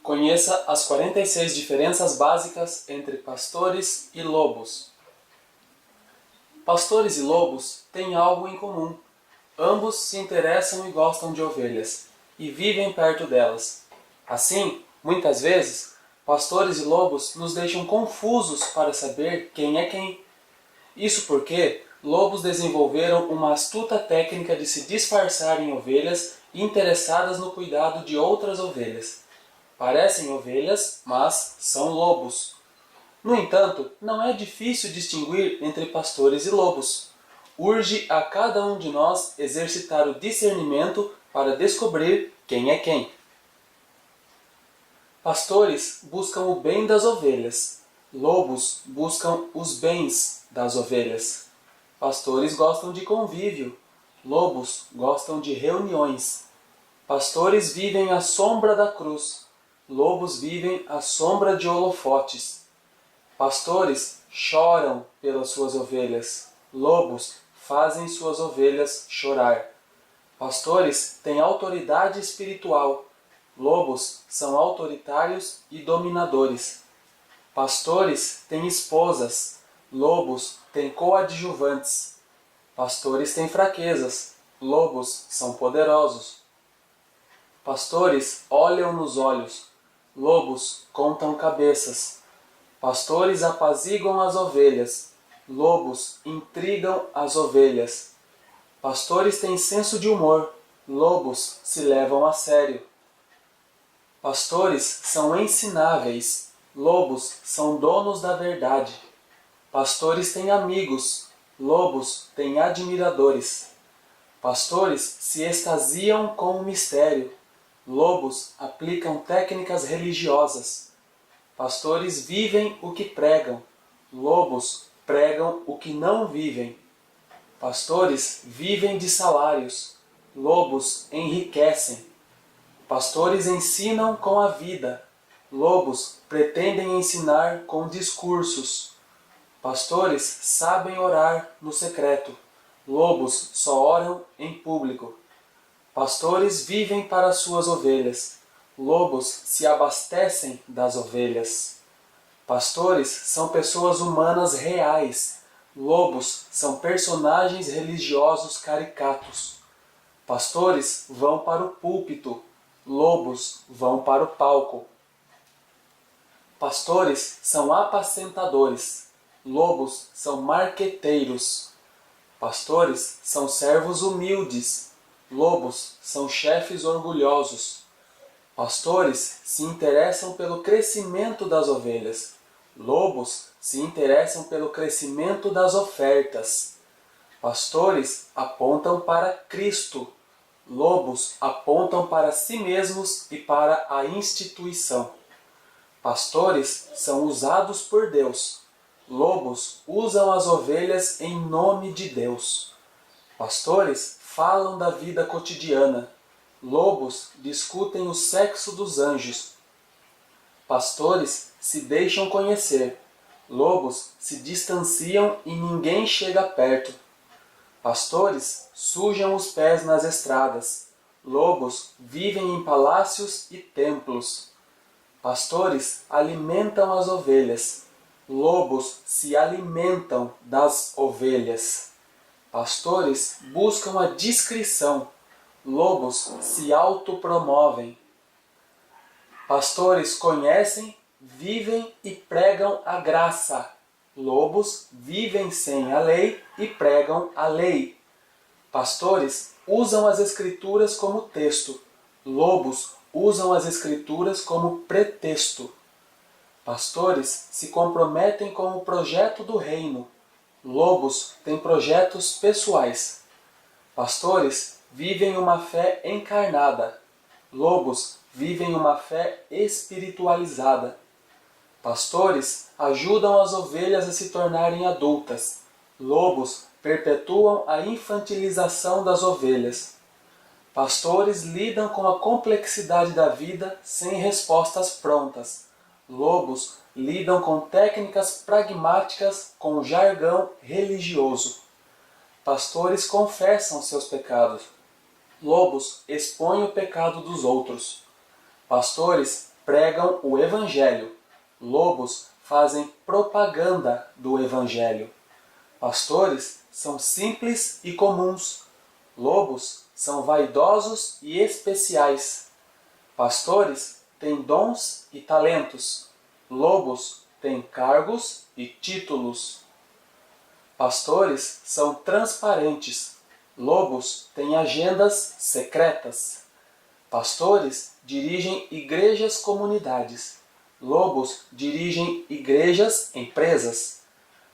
Conheça as 46 diferenças básicas entre pastores e lobos. Pastores e lobos têm algo em comum. Ambos se interessam e gostam de ovelhas, e vivem perto delas. Assim, muitas vezes, pastores e lobos nos deixam confusos para saber quem é quem. Isso porque lobos desenvolveram uma astuta técnica de se disfarçar em ovelhas interessadas no cuidado de outras ovelhas. Parecem ovelhas, mas são lobos. No entanto, não é difícil distinguir entre pastores e lobos. Urge a cada um de nós exercitar o discernimento para descobrir quem é quem. Pastores buscam o bem das ovelhas. Lobos buscam os bens das ovelhas. Pastores gostam de convívio. Lobos gostam de reuniões. Pastores vivem à sombra da cruz. Lobos vivem à sombra de holofotes. Pastores choram pelas suas ovelhas. Lobos fazem suas ovelhas chorar. Pastores têm autoridade espiritual. Lobos são autoritários e dominadores. Pastores têm esposas. Lobos têm coadjuvantes. Pastores têm fraquezas. Lobos são poderosos. Pastores olham nos olhos. Lobos contam cabeças. Pastores apaziguam as ovelhas. Lobos intrigam as ovelhas. Pastores têm senso de humor. Lobos se levam a sério. Pastores são ensináveis. Lobos são donos da verdade. Pastores têm amigos. Lobos têm admiradores. Pastores se extasiam com o mistério. Lobos aplicam técnicas religiosas. Pastores vivem o que pregam. Lobos pregam o que não vivem. Pastores vivem de salários. Lobos enriquecem. Pastores ensinam com a vida. Lobos pretendem ensinar com discursos. Pastores sabem orar no secreto. Lobos só oram em público. Pastores vivem para suas ovelhas. Lobos se abastecem das ovelhas. Pastores são pessoas humanas reais. Lobos são personagens religiosos caricatos. Pastores vão para o púlpito. Lobos vão para o palco. Pastores são apacentadores. Lobos são marqueteiros. Pastores são servos humildes. Lobos são chefes orgulhosos. Pastores se interessam pelo crescimento das ovelhas. Lobos se interessam pelo crescimento das ofertas. Pastores apontam para Cristo. Lobos apontam para si mesmos e para a instituição. Pastores são usados por Deus. Lobos usam as ovelhas em nome de Deus. Pastores falam da vida cotidiana. Lobos discutem o sexo dos anjos. Pastores se deixam conhecer. Lobos se distanciam e ninguém chega perto. Pastores sujam os pés nas estradas. Lobos vivem em palácios e templos. Pastores alimentam as ovelhas. Lobos se alimentam das ovelhas. Pastores buscam a discrição. Lobos se autopromovem. Pastores conhecem, vivem e pregam a graça. Lobos vivem sem a lei e pregam a lei. Pastores usam as Escrituras como texto. Lobos usam as Escrituras como pretexto. Pastores se comprometem com o projeto do reino. Lobos têm projetos pessoais. Pastores vivem uma fé encarnada. Lobos vivem uma fé espiritualizada. Pastores ajudam as ovelhas a se tornarem adultas. Lobos perpetuam a infantilização das ovelhas. Pastores lidam com a complexidade da vida sem respostas prontas. Lobos lidam com técnicas pragmáticas com jargão religioso. Pastores confessam seus pecados. Lobos expõem o pecado dos outros. Pastores pregam o Evangelho. Lobos fazem propaganda do Evangelho. Pastores são simples e comuns. Lobos são vaidosos e especiais. Pastores têm dons e talentos. Lobos têm cargos e títulos. Pastores são transparentes. Lobos têm agendas secretas. Pastores dirigem igrejas comunidades. Lobos dirigem igrejas empresas.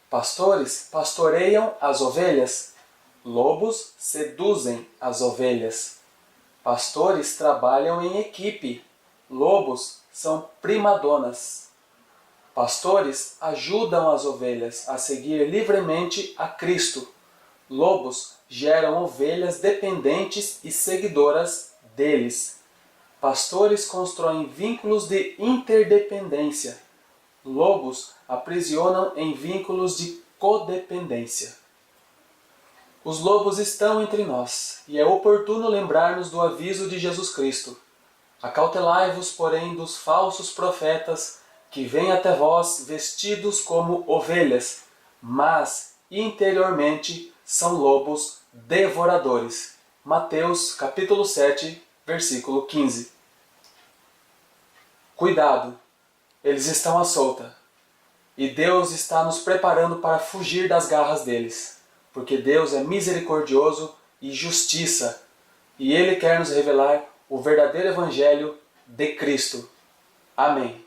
Pastores pastoreiam as ovelhas. Lobos seduzem as ovelhas. Pastores trabalham em equipe. Lobos são primadonas. Pastores ajudam as ovelhas a seguir livremente a Cristo. Lobos geram ovelhas dependentes e seguidoras deles. Pastores constroem vínculos de interdependência. Lobos aprisionam em vínculos de codependência. Os lobos estão entre nós, e é oportuno lembrar-nos do aviso de Jesus Cristo. Acautelai-vos, porém, dos falsos profetas, que vêm até vós vestidos como ovelhas, mas interiormente são lobos devoradores. Mateus capítulo 7, versículo 15. Cuidado, eles estão à solta, e Deus está nos preparando para fugir das garras deles, porque Deus é misericordioso e justiça, e Ele quer nos revelar o verdadeiro Evangelho de Cristo. Amém.